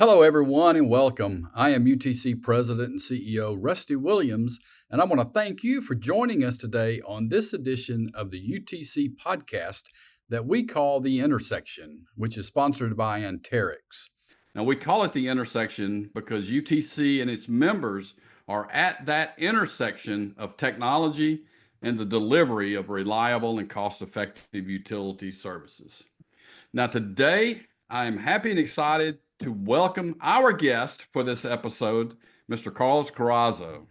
Hello, everyone, and welcome. I am UTC President and CEO Rusty Williams, and I want to thank you for joining us today on this edition of the UTC podcast that we call The Intersection, which is sponsored by Anterix. Now, we call it The Intersection because UTC and its members are at that intersection of technology and the delivery of reliable and cost-effective utility services. Now, today, I am happy and excited to welcome our guest for this episode, Mr. Carlos Carrazzo.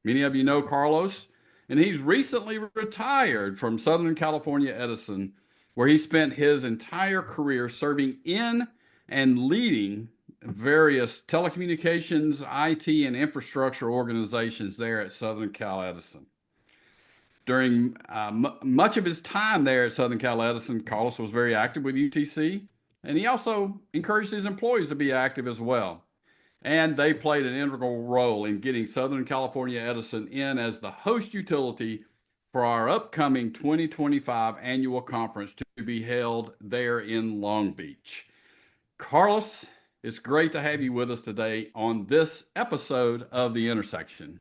Many of you know Carlos, and he's recently retired from Southern California Edison, where he spent his entire career serving in and leading various telecommunications, IT, and infrastructure organizations there at Southern Cal Edison. During much of his time there at Southern Cal Edison, Carlos was very active with UTC, and he also encouraged his employees to be active as well. And they played an integral role in getting Southern California Edison in as the host utility for our upcoming 2025 annual conference to be held there in Long Beach. Carlos, it's great to have you with us today on this episode of The Intersection.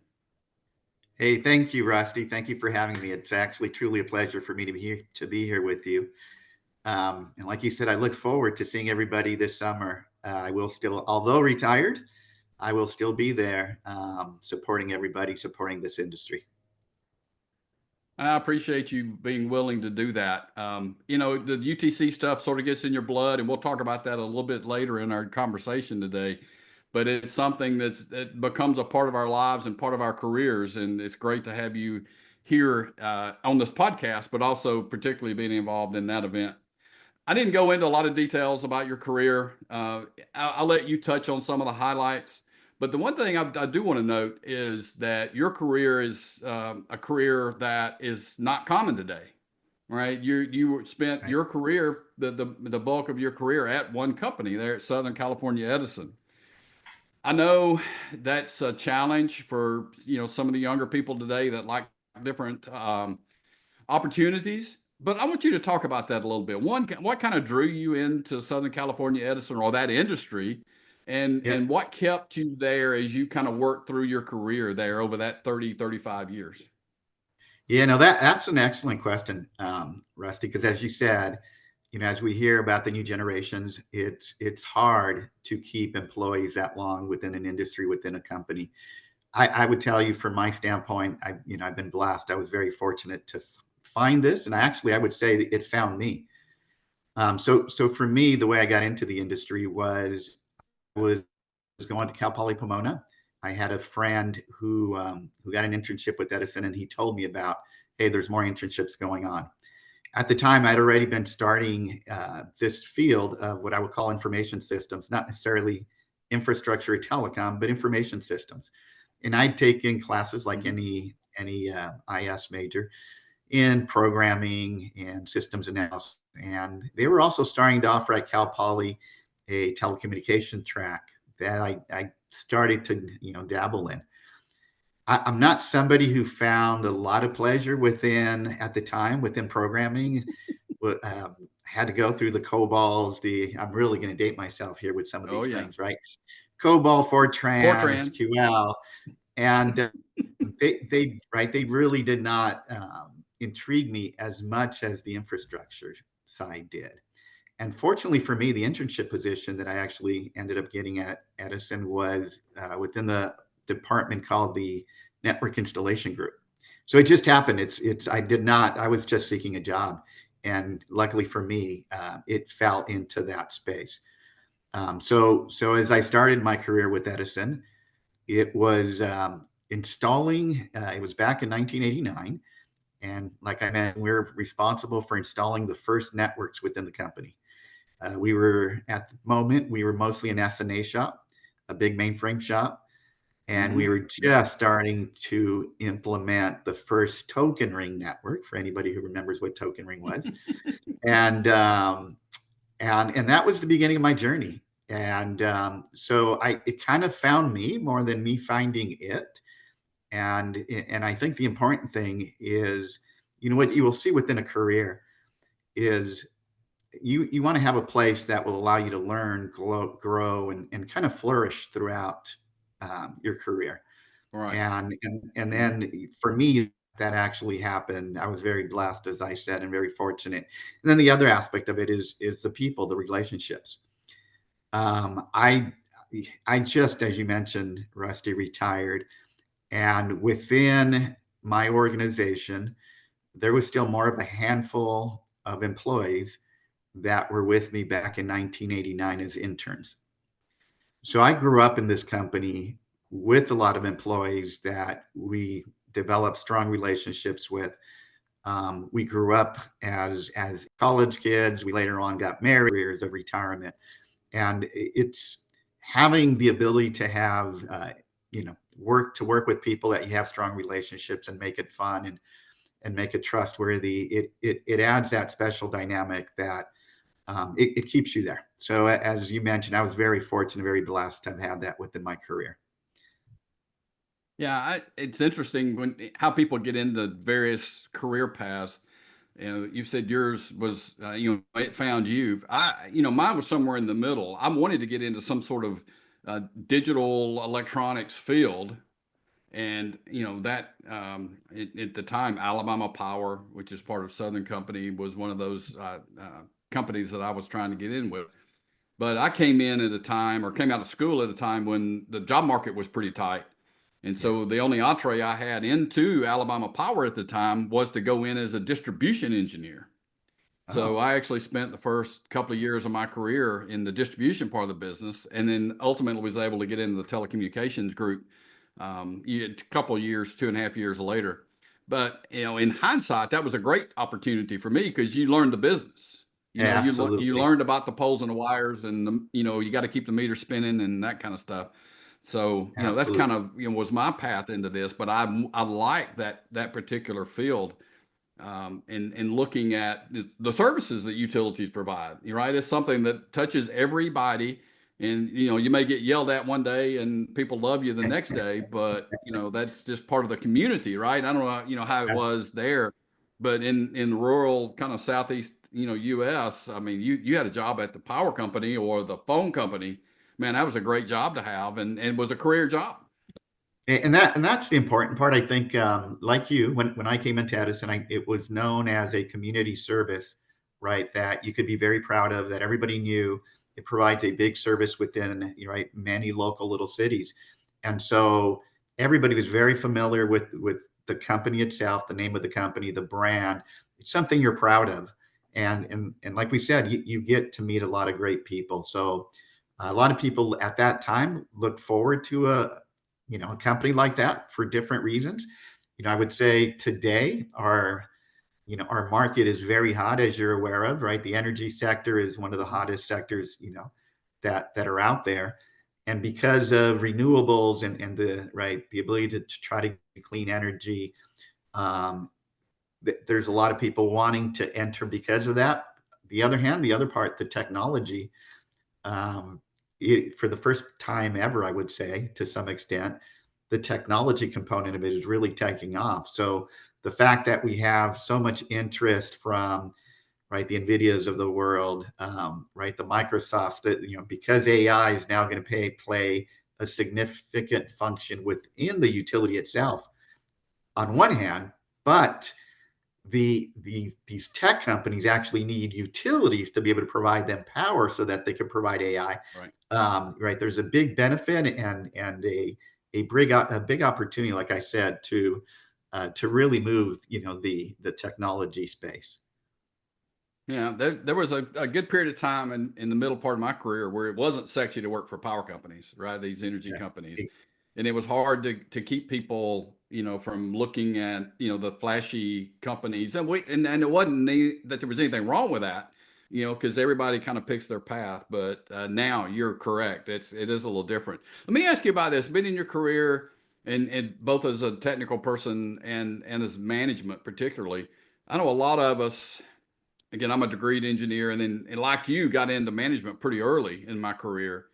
Hey, thank you, Rusty. Thank you for having me. It's actually truly a pleasure for me to be here with you. And like you said, I look forward to seeing everybody this summer. I will still, although retired, I will still be there supporting everybody, supporting this industry. I appreciate you being willing to do that. The UTC stuff sort of gets in your blood, and we'll talk about that a little bit later in our conversation today. But it's something that becomes a part of our lives and part of our careers, and it's great to have you here on this podcast, but also particularly being involved in that event. I didn't go into a lot of details about your career. I'll let you touch on some of the highlights. But the one thing I do want to note is that your career is a career that is not common today, right? You spent Right. your career, the bulk of your career at one company there at Southern California Edison. I know that's a challenge for some of the younger people today that like different opportunities. But I want you to talk about that a little bit. One, what kind of drew you into Southern California Edison or that industry, Yeah. and what kept you there as you kind of worked through your career there over that 35 years? Yeah, no, that's an excellent question, Rusty, because as you said, as we hear about the new generations, it's hard to keep employees that long within an industry, within a company. I would tell you from my standpoint, I've been blessed. I was very fortunate to find this, and I would say that it found me. So for me, the way I got into the industry was going to Cal Poly Pomona. I had a friend who got an internship with Edison, and he told me about, hey, there's more internships going on. At the time, I'd already been starting this field of what I would call information systems, not necessarily infrastructure or telecom, but information systems. And I'd taken classes like any IS major in programming and systems analysis. And they were also starting to offer at Cal Poly a telecommunication track that I started to dabble in. I'm not somebody who found a lot of pleasure at the time within programming. Had to go through the COBOLs. I'm really going to date myself here with some of Oh these yeah, things, right? COBOL, Fortran, Fortran. SQL, and they really did not intrigue me as much as the infrastructure side did. And fortunately for me, the internship position that I actually ended up getting at Edison was within the department called the Network Installation Group. So it just happened. I was just seeking a job. And luckily for me, it fell into that space. So as I started my career with Edison, it was installing, it was back in 1989. And like I mentioned, we we're responsible for installing the first networks within the company. At the moment, we were mostly an SNA shop, a big mainframe shop, and we were just starting to implement the first token ring network for anybody who remembers what token ring was. and that was the beginning of my journey. And so it kind of found me more than me finding it. And I think the important thing is, what you will see within a career is you want to have a place that will allow you to learn, grow, and kind of flourish throughout your career. Right. And Mhm. then for me, that actually happened. I was very blessed, as I said, and very fortunate. And then the other aspect of it is the people, the relationships. Um, I I just, as you mentioned, Rusty, retired, and within my organization, there was still more of a handful of employees that were with me back in 1989 as interns. So I grew up in this company with a lot of employees that we developed strong relationships with. We grew up as college kids. We later on got married years of retirement, and it's having the ability to have work with people that you have strong relationships and make it fun and make it trustworthy. It adds that special dynamic that it keeps you there. So as you mentioned, I was very fortunate, very blessed to have had that within my career. Yeah, it's interesting when how people get into various career paths. You know, you said yours was, it found you. Mine was somewhere in the middle. I wanted to get into some sort of digital electronics field, and at the time, Alabama Power, which is part of Southern Company, was one of those companies that I was trying to get in with. But I came in at a time, or came out of school at a time when the job market was pretty tight. And Yeah. so the only entree I had into Alabama Power at the time was to go in as a distribution engineer. So Oh, I actually spent the first couple of years of my career in the distribution part of the business, and then ultimately was able to get into the telecommunications group a couple of years, 2.5 years later. But in hindsight, that was a great opportunity for me because you learned the business. You absolutely. learned about the poles and the wires, and you got to keep the meter spinning and that kind of stuff. So that's kind Absolutely. of was my path into this. But I like that particular field, and looking at the services that utilities provide. Right, it's something that touches everybody, and you may get yelled at one day and people love you the next day, but that's just part of the community, right? I don't know, how it was there, but in rural kind of southeast, U.S. I mean, you had a job at the power company or the phone company. Man, that was a great job to have, and was a career job. And that's the important part. I think, like you, when I came into Edison, it was known as a community service, right? That you could be very proud of, that everybody knew. It provides a big service within, right, many local little cities, and so everybody was very familiar with the company itself, the name of the company, the brand. It's something you're proud of, and like we said, you get to meet a lot of great people. So a lot of people at that time looked forward to a company like that for different reasons. I would say today our market is very hot, as you're aware of, right? The energy sector is one of the hottest sectors, that are out there. And because of renewables and the ability to try to get clean energy, um, there's a lot of people wanting to enter because of that. The other hand, the other part, the technology, um, for the first time ever, I would say, to some extent, the technology component of it is really taking off. So the fact that we have so much interest from, right, the Nvidias of the world, right, the Microsofts, that because AI is now going to play a significant function within the utility itself, on one hand, but these tech companies actually need utilities to be able to provide them power so that they can provide AI. Right. Right, there's a big benefit and a big opportunity, like I said, to really move the technology space. Yeah, there was a good period of time in the middle part of my career where it wasn't sexy to work for power companies, right? These energy Yeah. companies. And it was hard to keep people, from looking at, the flashy companies. And it wasn't that there was anything wrong with that, because everybody kind of picks their path. But now you're correct. It is a little different. Let me ask you about this. Been in your career, and both as a technical person and as management particularly. I know a lot of us, again, I'm a degreed engineer, and like you, got into management pretty early in my career.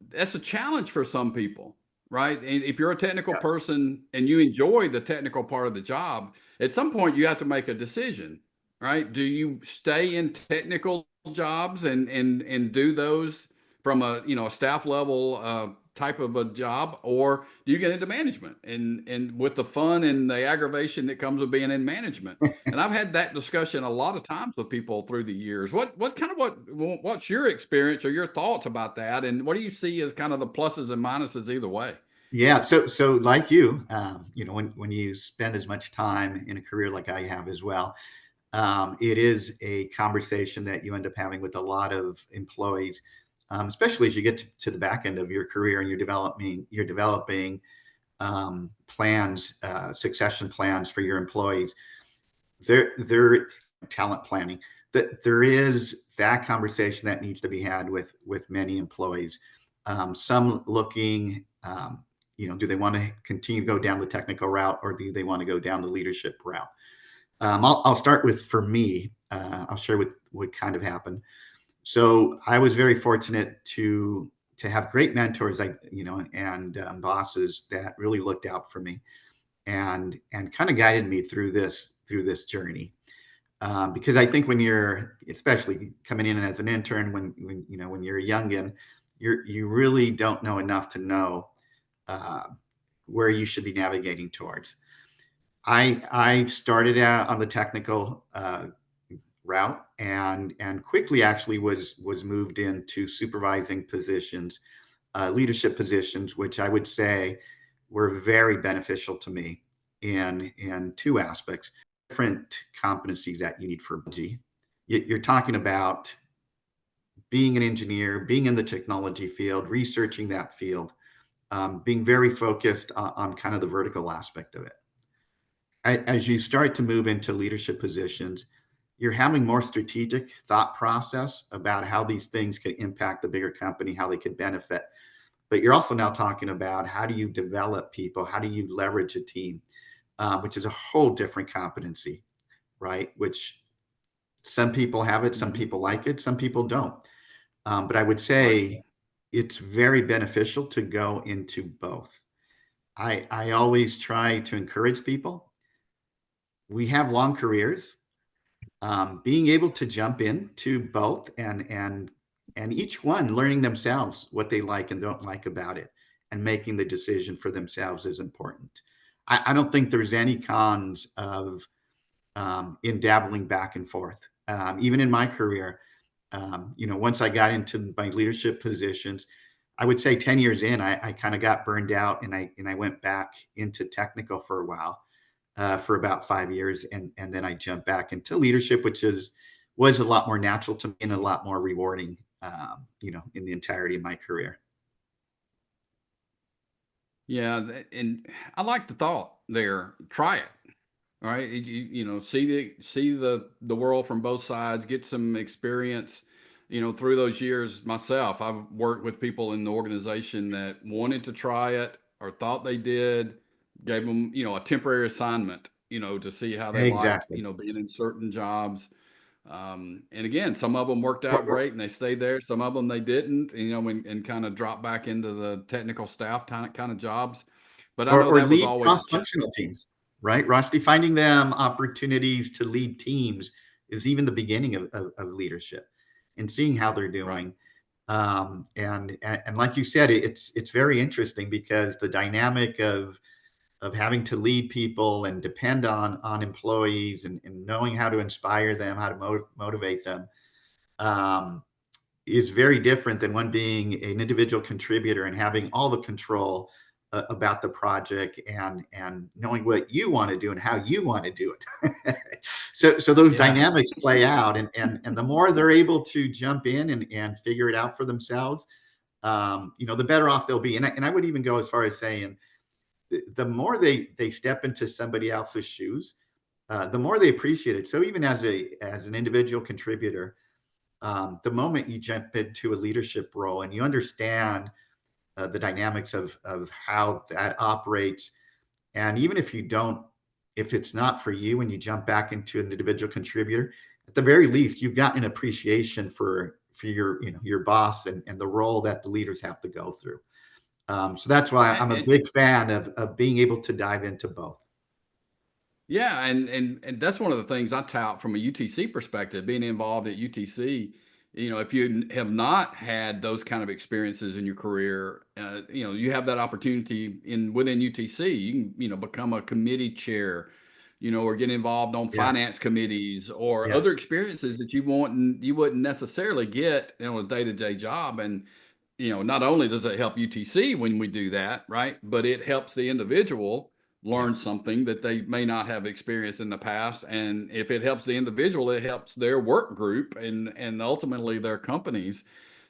That's a challenge for some people, right? And if you're a technical Yes. person and you enjoy the technical part of the job, at some point you have to make a decision. right? Do you stay in technical jobs and do those from a a staff level type of a job, or do you get into management and with the fun and the aggravation that comes with being in management? And I've had that discussion a lot of times with people through the years. What's your experience or your thoughts about that, and what do you see as kind of the pluses and minuses either way? Yeah. So like you, when you spend as much time in a career like I have as well, it is a conversation that you end up having with a lot of employees, especially as you get to the back end of your career and you're developing plans, succession plans for your employees. There talent planning. That there is that conversation that needs to be had with many employees. Some looking, do they want to continue to go down the technical route or do they want to go down the leadership route? I'll start with for me. I'll share what kind of happened. So I was very fortunate to have great mentors, and bosses that really looked out for me and kind of guided me through this journey. Because I think when you're, especially coming in as an intern, when you're a youngin, you really don't know enough to know uh, where you should be navigating towards. I started out on the technical route and quickly actually was moved into supervising positions, leadership positions, which I would say were very beneficial to me in two aspects. Different competencies that you need for G. You're talking about being an engineer, being in the technology field, researching that field, being very focused on kind of the vertical aspect of it. As you start to move into leadership positions, you're having more strategic thought process about how these things could impact the bigger company, how they could benefit. But you're also now talking about how do you develop people, how do you leverage a team, which is a whole different competency, right? Which some people have it, some Mhm. people like it, some people don't. But I would Right. say it's very beneficial to go into both. I always try to encourage people. We have long careers. Being able to jump into both and each one learning themselves what they like and don't like about it and making the decision for themselves is important. I don't think there's any cons of in dabbling back and forth. Even in my career, once I got into my leadership positions, I would say 10 years in, I kind of got burned out and I went back into technical for a while, for about 5 years, and then I jumped back into leadership, which was a lot more natural to me and a lot more rewarding, in the entirety of my career. Yeah, and I like the thought there. Try it. All right, see the world from both sides, get some experience. Through those years myself, I've worked with people in the organization that wanted to try it or thought they did, gave them a temporary assignment, to see how they liked Exactly. being in certain jobs. And again, some of them worked Or, out or, great and they stayed there. Some of them they didn't, and kind of dropped back into the technical staff kind of jobs. But I know or that was lead always a challenge. cross-functional teams, right, Rusty? Finding them opportunities to lead teams is even the beginning of leadership and seeing how they're Right. doing. And like you said, it's very interesting because the dynamic of having to lead people and depend on employees and knowing how to inspire them, how to motivate them, um, is very different than one being an individual contributor and having all the control about the project and knowing what you want to do and how you want to do it. So those Yeah. dynamics play out, and the more they're able to jump in and figure it out for themselves, the better off they'll be. And I would even go as far as saying the more they step into somebody else's shoes, the more they appreciate it. So even as an individual contributor, the moment you jump into a leadership role and you understand the dynamics of how that operates, and even if you don't, if it's not for you and you jump back into an individual contributor, at the very least, you've got an appreciation for your boss and the role that the leaders have to go through. So that's why I'm a And, big fan of being able to dive into both. Yeah, and that's one of the things I tout from a UTC perspective, being involved at UTC. If you have not had those kind of experiences in your career, you have that opportunity within UTC. You can, become a committee chair, or get involved on Yes. finance committees or other Yes. experiences that you wouldn't necessarily get in a day-to-day job. And not only does it help UTC when we do that, right, but it helps the individual learn Yes. something that they may not have experienced in the past. And if it helps the individual, it helps their work group and ultimately their companies.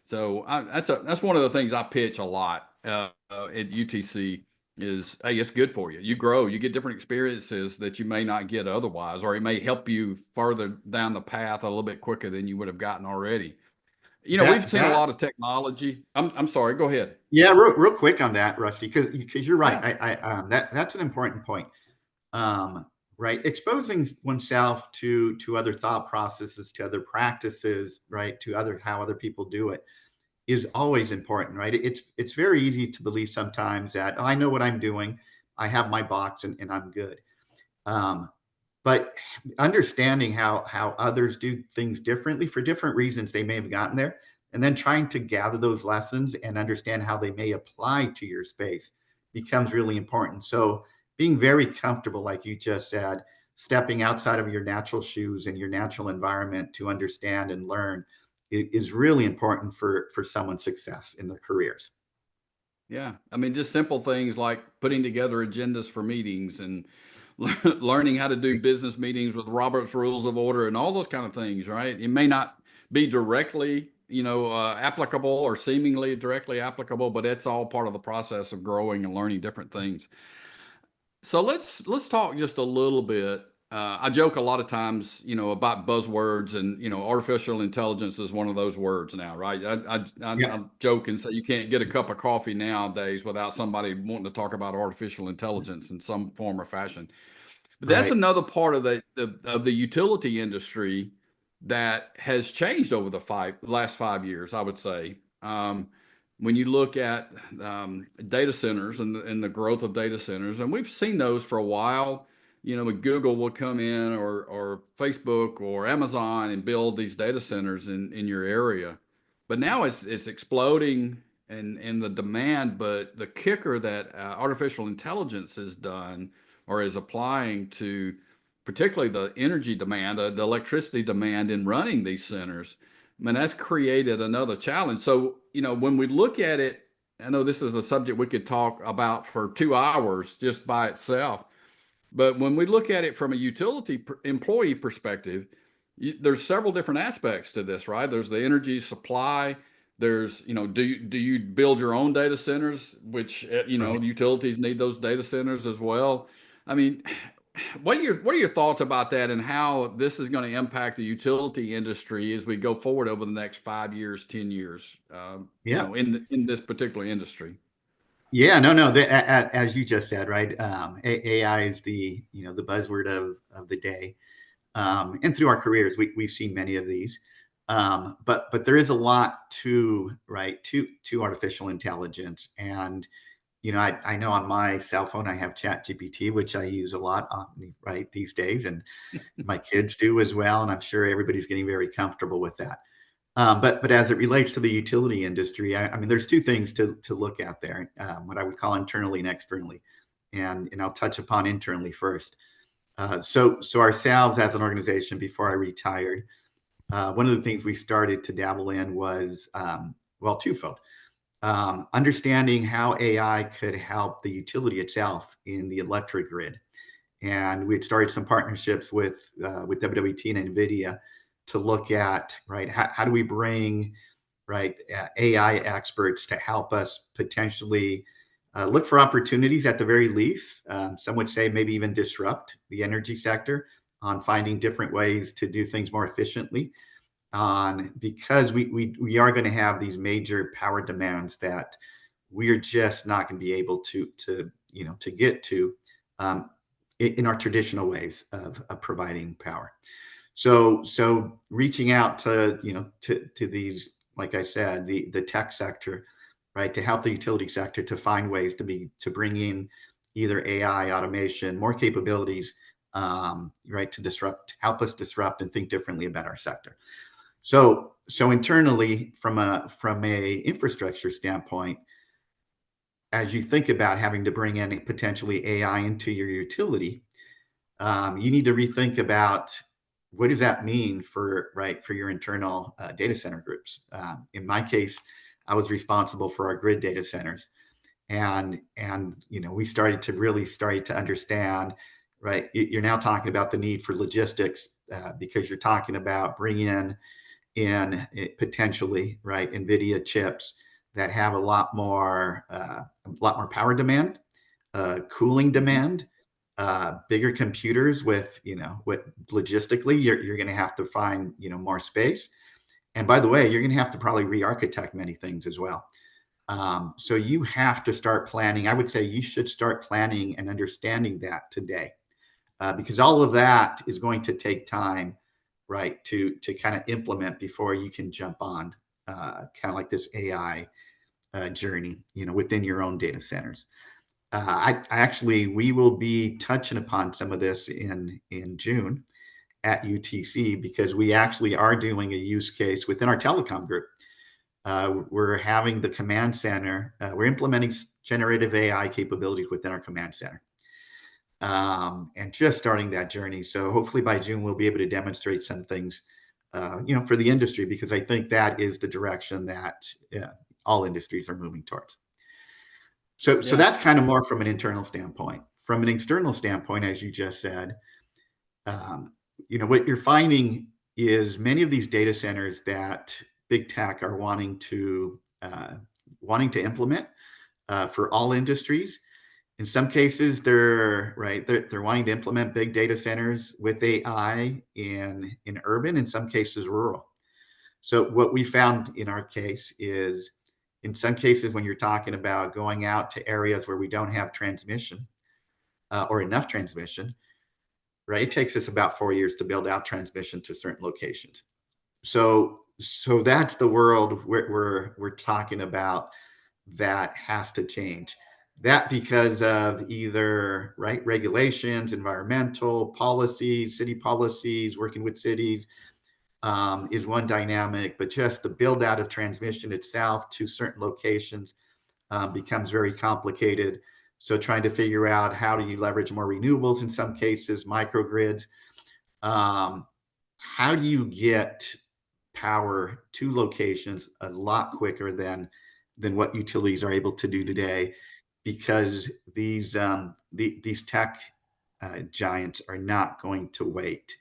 So that's one of the things I pitch a lot at UTC is, hey, it's good for you. You grow, you get different experiences that you may not get otherwise, or it may help you further down the path a little bit quicker than you would have gotten already. We've That seen a that lot of technology. I'm sorry, go ahead. Yeah, real quick on that, Rusty, because you're right. Yeah. That's an important point. Um, right, exposing oneself to other thought processes, to other practices, right, to other how other people do it is always important, right? It's very easy to believe sometimes that, "Oh, I know what I'm doing. I have my box and I'm good." Um, but understanding how others do things differently for different reasons they may have gotten there, and then trying to gather those lessons and understand how they may apply to your space becomes really important. So being very comfortable, like you just said, stepping outside of your natural shoes and your natural environment to understand and learn is really important for someone's success in their careers. Yeah. I mean, just simple things like putting together agendas for meetings and learning how to do business meetings with Robert's Rules of Order and all those kind of things, right? It may not be directly, applicable or seemingly directly applicable, but it's all part of the process of growing and learning different things. So let's talk just a little bit. I joke a lot of times, about buzzwords, and artificial intelligence is one of those words now, right? Yeah, I'm joking, so you can't get a cup of coffee nowadays without somebody wanting to talk about artificial intelligence in some form or fashion. But that's right. another part of the utility industry that has changed over the last 5 years, I would say. When you look at data centers and the growth of data centers, and we've seen those for a while. When Google will come in or Facebook or Amazon and build these data centers in your area. But now it's exploding in the demand. But the kicker that artificial intelligence has done or is applying to particularly the energy demand, the electricity demand in running these centers, I mean, that's created another challenge. So, when we look at it, I know this is a subject we could talk about for 2 hours just by itself. But when we look at it from a employee perspective, there's several different aspects to this, right? There's the energy supply. There's, do you build your own data centers, which, Right. utilities need those data centers as well. I mean, what are your thoughts about that and how this is going to impact the utility industry as we go forward over the next 5 years, 10 years, Yeah. in this particular industry? Yeah, no. As you just said, right? AI is the buzzword of the day, and through our careers, we've seen many of these. But there is a lot to right to artificial intelligence, and I know on my cell phone I have Chat GPT, which I use a lot right these days, and my kids do as well, and I'm sure everybody's getting very comfortable with that. But as it relates to the utility industry, I mean, there's two things to look at there, what I would call internally and externally, and I'll touch upon internally first. So ourselves as an organization, before I retired, one of the things we started to dabble in was well, twofold. Understanding how AI could help the utility itself in the electric grid, and we had started some partnerships with WWT and NVIDIA to look at right how do we bring right AI experts to help us potentially look for opportunities at the very least. Some would say maybe even disrupt the energy sector on finding different ways to do things more efficiently. On because we are going to have these major power demands that we're just not going to be able to get to um, in our traditional ways of providing power. So reaching out to these, like I said, the tech sector, right, to help the utility sector to find ways to bring in either AI automation, more capabilities right, to help us disrupt and think differently about our sector. So internally, from a infrastructure standpoint, as you think about having to bring in potentially AI into your utility, you need to rethink about what does that mean for your internal data center groups. In my case, I was responsible for our grid data centers, and we started to understand. Right, you're now talking about the need for logistics because you're talking about bringing in potentially NVIDIA chips that have a lot more power demand, cooling demand, bigger computers with logistically you're going to have to find more space. And by the way, you're going to have to probably re-architect many things as well. So you have to start planning. I would say you should start planning and understanding that today, because all of that is going to take time, right, to kind of implement before you can jump on kind of like this AI journey, within your own data centers. We will be touching upon some of this in June at UTC, because we actually are doing a use case within our telecom group. We're having the command center. We're implementing generative AI capabilities within our command center, and just starting that journey. So hopefully by June we'll be able to demonstrate some things, for the industry, because I think that is the direction that all industries are moving towards. So that's kind of more from an internal standpoint. From an external standpoint, as you just said, what you're finding is many of these data centers that big tech are wanting to implement for all industries. In some cases, they're wanting to implement big data centers with AI in urban, in some cases rural. So what we found in our case is, in some cases, when you're talking about going out to areas where we don't have transmission or enough transmission, right, it takes us about 4 years to build out transmission to certain locations. So that's the world we're talking about that has to change. That because of either regulations, environmental policies, city policies, working with cities, is one dynamic, but just the build out of transmission itself to certain locations becomes very complicated. So trying to figure out how do you leverage more renewables in some cases, microgrids. How do you get power to locations a lot quicker than what utilities are able to do today? Because these tech giants are not going to wait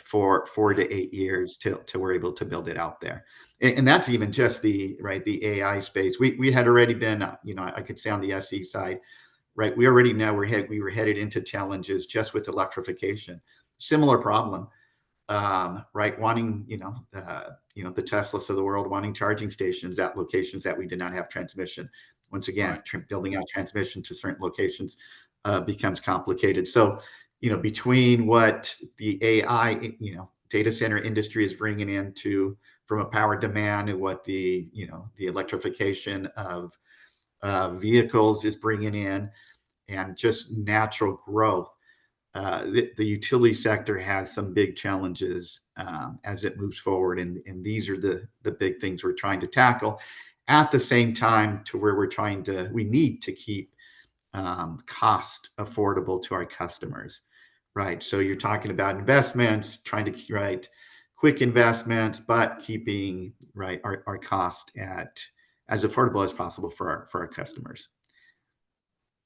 for 4 to 8 years till we're able to build it out there. And that's even just the AI space. We had already been, I could say on the SE side, we already know we were headed into challenges just with electrification. Similar problem, wanting, the Teslas of the world wanting charging stations at locations that we did not have transmission. Once again, building out transmission to certain locations becomes complicated. So, between what the AI, data center industry is bringing into from a power demand, and what the electrification of vehicles is bringing in, and just natural growth, the utility sector has some big challenges as it moves forward, and these are the big things we're trying to tackle. At the same time, to where we need to keep cost affordable to our customers, right? So you're talking about investments, trying to quick investments, but keeping our cost at as affordable as possible for our customers.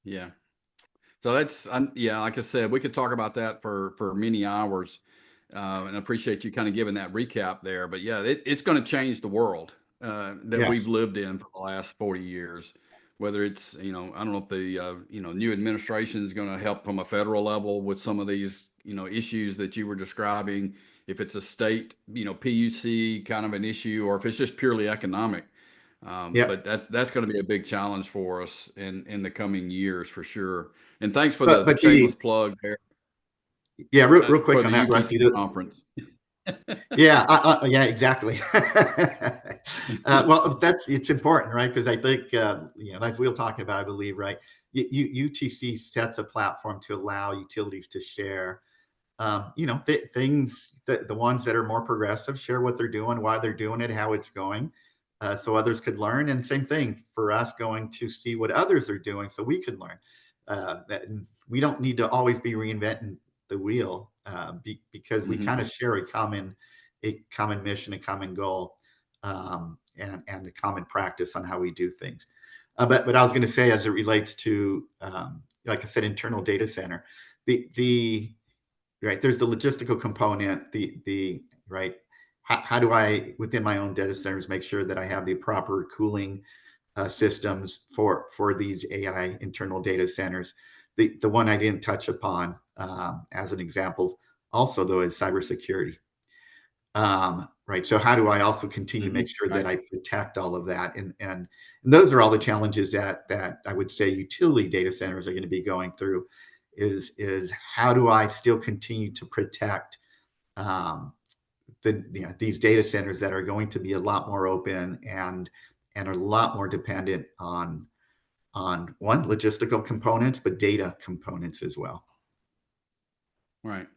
Yeah. So that's, like I said, we could talk about that for many hours, and I appreciate you kind of giving that recap there. But yeah, it's going to change the world that we've lived in for the last 40 years. Whether it's, I don't know if the new administration is going to help from a federal level with some of these issues that you were describing. If it's a state PUC kind of an issue, or if it's just purely economic. But that's going to be a big challenge for us in the coming years for sure. And thanks for the shameless plug there. Yeah, real quick for on the that, UTC Rusty. conference. Yeah, yeah, exactly. Well, it's important, right? Because I think, as we were talking about, I believe, right, UTC sets a platform to allow utilities to share, things that the ones that are more progressive share what they're doing, why they're doing it, how it's going, so others could learn. And same thing for us going to see what others are doing, so we could learn. That we don't need to always be reinventing the wheel, because we Hmm. kind of share a common mission, a common goal, and a common practice on how we do things. But I was going to say, as it relates to, like I said, internal data center, the right, there's the logistical component, the right. How do I, within my own data centers, make sure that I have the proper cooling systems for these AI internal data centers? The one I didn't touch upon, as an example, also though, is cybersecurity. Right. So how do I also continue to Hmm. make sure that Right. I protect all of that? And those are all the challenges that I would say utility data centers are going to be going through. Is how do I still continue to protect, um, these data centers that are going to be a lot more open and a lot more dependent on one, logistical components, but data components as well. Right.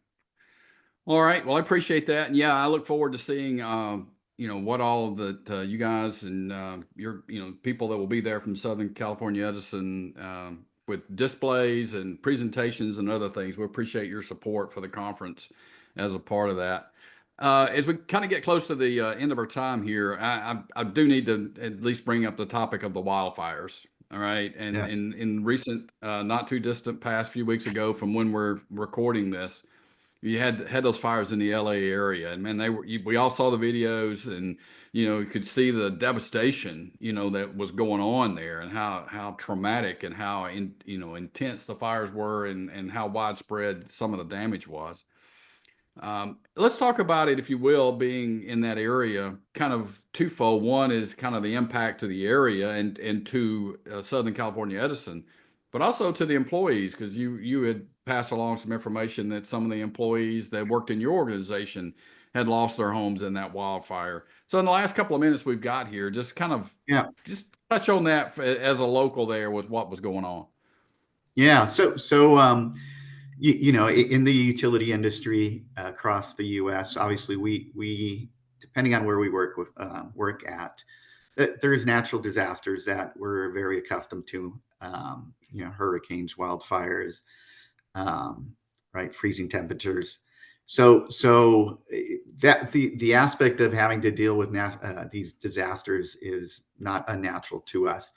All right. Well, I appreciate that. And yeah, I look forward to seeing, what all of the you guys and your, people that will be there from Southern California Edison, with displays and presentations and other things. We appreciate your support for the conference as a part of that. As we kind of get close to the end of our time here, I do need to at least bring up the topic of the wildfires. All right. And Yes. in recent, not too distant past few weeks ago from when we're recording this, you had those fires in the LA area, and man, we all saw the videos, and you could see the devastation that was going on there, and how traumatic and how intense the fires were, and how widespread some of the damage was. Let's talk about it, if you will, being in that area, kind of twofold. One is kind of the impact to the area and to Southern California Edison, but also to the employees, because you had passed along some information that some of the employees that worked in your organization had lost their homes in that wildfire. So in the last couple of minutes we've got here, just kind of Yeah. just touch on that as a local there with what was going on. Yeah. In the utility industry across the U.S., obviously we depending on where we work at, there's natural disasters that we're very accustomed to. Hurricanes, wildfires, um, right, freezing temperatures. That the aspect of having to deal with these disasters is not unnatural to us.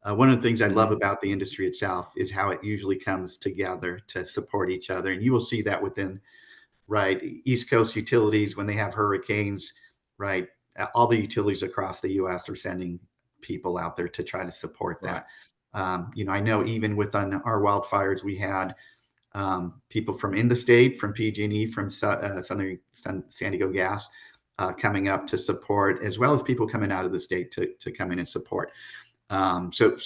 One of the things I love Hmm. about the industry itself is how it usually comes together to support each other, and you will see that within, right, East Coast utilities when they have hurricanes, right. All the utilities across the U.S. are sending people out there to try to support Right. that. I know even within our wildfires, we had people from in the state, from PG&E, from Southern San Diego Gas, coming up to support, as well as people coming out of the state to come in and support. So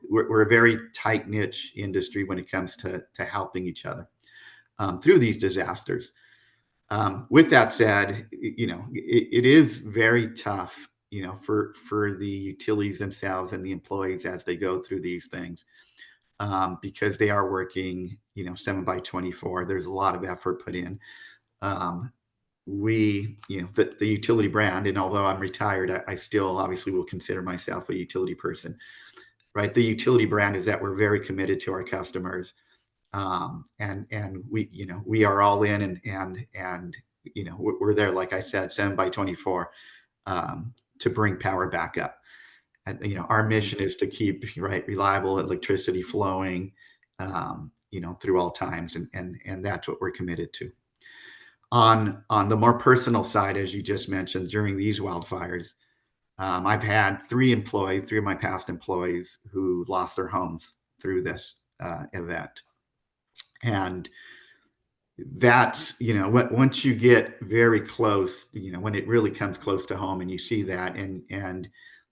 we're a very tight niche industry when it comes to helping each other through these disasters. With that said, it is very tough, for the utilities themselves and the employees as they go through these things, because they are working, 7 by 24. There's a lot of effort put in. Um, the utility brand, and although I'm retired, I still obviously will consider myself a utility person, right? The utility brand is that we're very committed to our customers, and we are all in, and we're there, like I said, 7 by 24, to bring power back up. And our Hmm. mission is to keep, right, reliable electricity flowing, through all times, and that's what we're committed to. On the more personal side, as you just mentioned, during these wildfires, I've had three of my past employees who lost their homes through this event. And that's, once you get very close, when it really comes close to home and you see that, and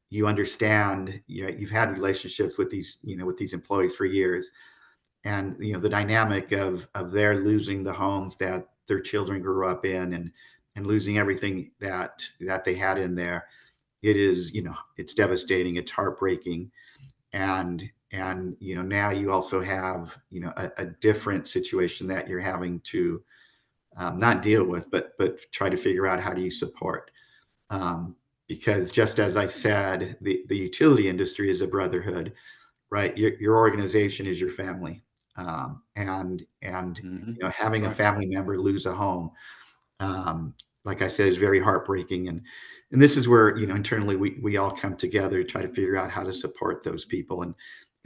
you understand, you've had relationships with these employees for years, and the dynamic of their losing the homes that their children grew up in, and losing everything that they had in there, it is, it's devastating. It's heartbreaking. And now you also have, a different situation that you're having to not deal with, but try to figure out how do you support. Because just as I said, the utility industry is a brotherhood, right? Your organization is your family. And having a family member lose a home, like I said, is very heartbreaking. And this is where, internally we all come together to try to figure out how to support those people. And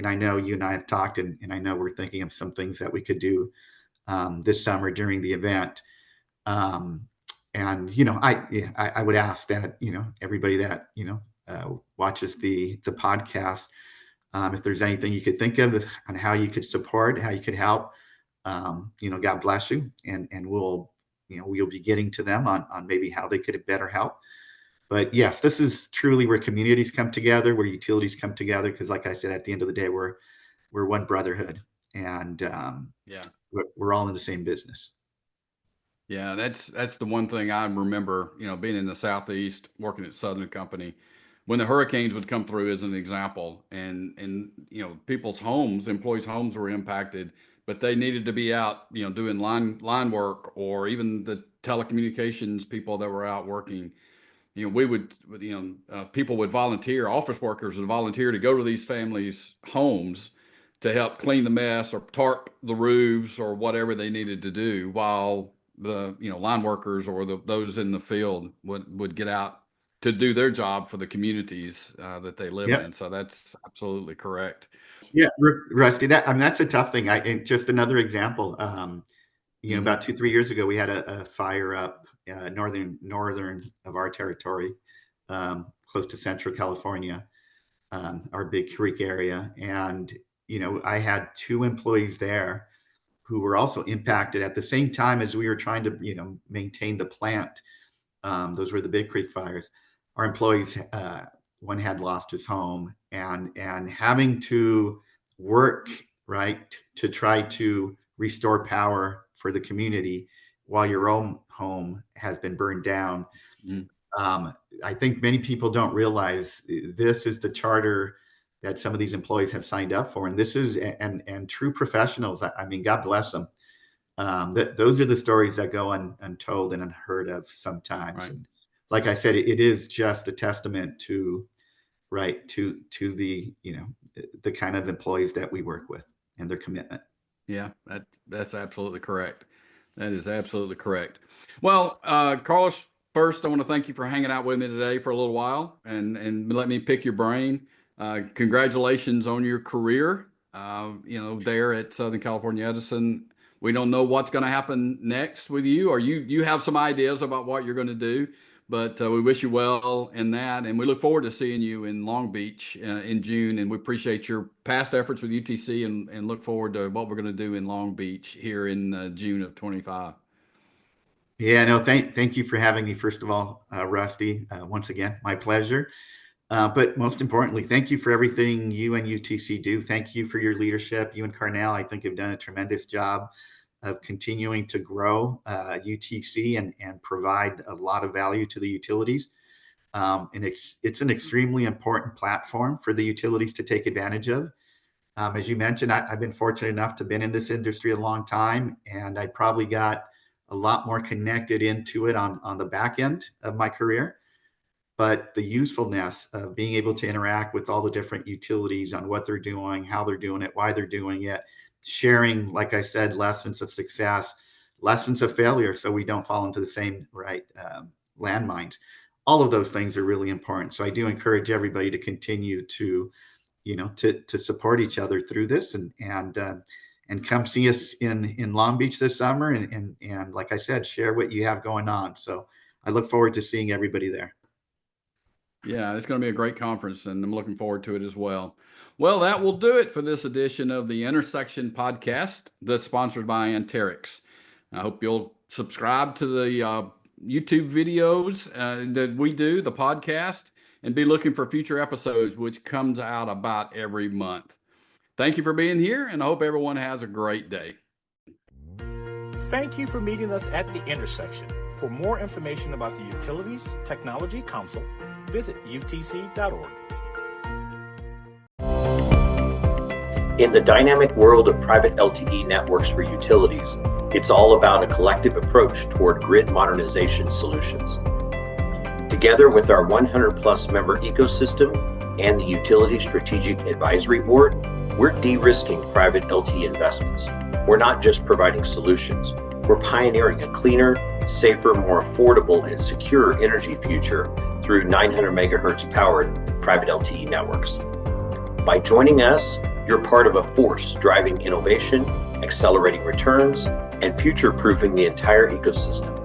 I know you and I have talked, and I know we're thinking of some things that we could do this summer during the event. And I would ask that everybody that watches the podcast, if there's anything you could think of on how you could support, how you could help, God bless you, and we'll be getting to them on maybe how they could better help. But yes, this is truly where communities come together, where utilities come together, because like I said, at the end of the day, we're one brotherhood, and we're all in the same business. Yeah, that's the one thing I remember, being in the Southeast, working at Southern Company, when the hurricanes would come through as an example, and people's homes, employees' homes were impacted, but they needed to be out, doing line work, or even the telecommunications people that were out working. We would, people would volunteer, office workers would volunteer to go to these families' homes to help clean the mess or tarp the roofs or whatever they needed to do, while the line workers or those in the field would get out to do their job for the communities that they live in. So that's absolutely correct. Yeah, Rusty, that's a tough thing. And just another example. About 2-3 years ago, we had a fire up northern of our territory, close to Central California, our Big Creek area. And I had 2 employees there who were also impacted at the same time as we were trying to maintain the plant. Those were the Big Creek fires. Our employees, one had lost his home, and having to work right to try to restore power for the community while your own home has been burned down. I think many people don't realize this is the charter that some of these employees have signed up for, and this is and true professionals. I mean, God bless them. Those are the stories that go untold and unheard of sometimes. Right. And like I said, it is just a testament to the the kind of employees that we work with and their commitment. Yeah, that's absolutely correct. That is absolutely correct. Well, Carlos, first I want to thank you for hanging out with me today for a little while and let me pick your brain. Congratulations on your career, there at Southern California Edison. We don't know what's going to happen next with you, or you have some ideas about what you're going to do, but we wish you well in that, and we look forward to seeing you in Long Beach in June, and we appreciate your past efforts with UTC and look forward to what we're going to do in Long Beach here in June of 25. Yeah, no, thank you for having me, first of all, Rusty. Once again, my pleasure. But most importantly, thank you for everything you and UTC do. Thank you for your leadership. You and Carnell, I think, have done a tremendous job of continuing to grow UTC and provide a lot of value to the utilities. And it's an extremely important platform for the utilities to take advantage of. As you mentioned, I've been fortunate enough to have been in this industry a long time, and I probably got a lot more connected into it on the back end of my career. But the usefulness of being able to interact with all the different utilities on what they're doing, how they're doing it, why they're doing it, sharing, like I said, lessons of success, lessons of failure, so we don't fall into the same landmines. All of those things are really important. So I do encourage everybody to continue to, to support each other through this, and come see us in Long Beach this summer, and like I said, share what you have going on. So I look forward to seeing everybody there. Yeah, it's going to be a great conference, and I'm looking forward to it as well. Well, that will do it for this edition of the Intersection Podcast that's sponsored by Anterix. I hope you'll subscribe to the YouTube videos that we do, the podcast, and be looking for future episodes, which comes out about every month. Thank you for being here, and I hope everyone has a great day. Thank you for meeting us at the Intersection. For more information about the Utilities Technology Council, visit utc.org. In the dynamic world of private LTE networks for utilities, it's all about a collective approach toward grid modernization solutions. Together with our 100-plus member ecosystem and the Utility Strategic Advisory Board, we're de-risking private LTE investments. We're not just providing solutions, we're pioneering a cleaner, safer, more affordable, and secure energy future through 900 megahertz powered private LTE networks. By joining us, you're part of a force driving innovation, accelerating returns, and future-proofing the entire ecosystem.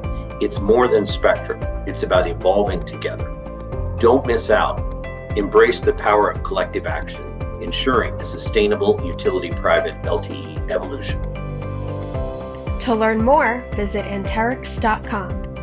It's more than spectrum. It's about evolving together. Don't miss out. Embrace the power of collective action, ensuring a sustainable utility private LTE evolution. To learn more, visit Anterix.com.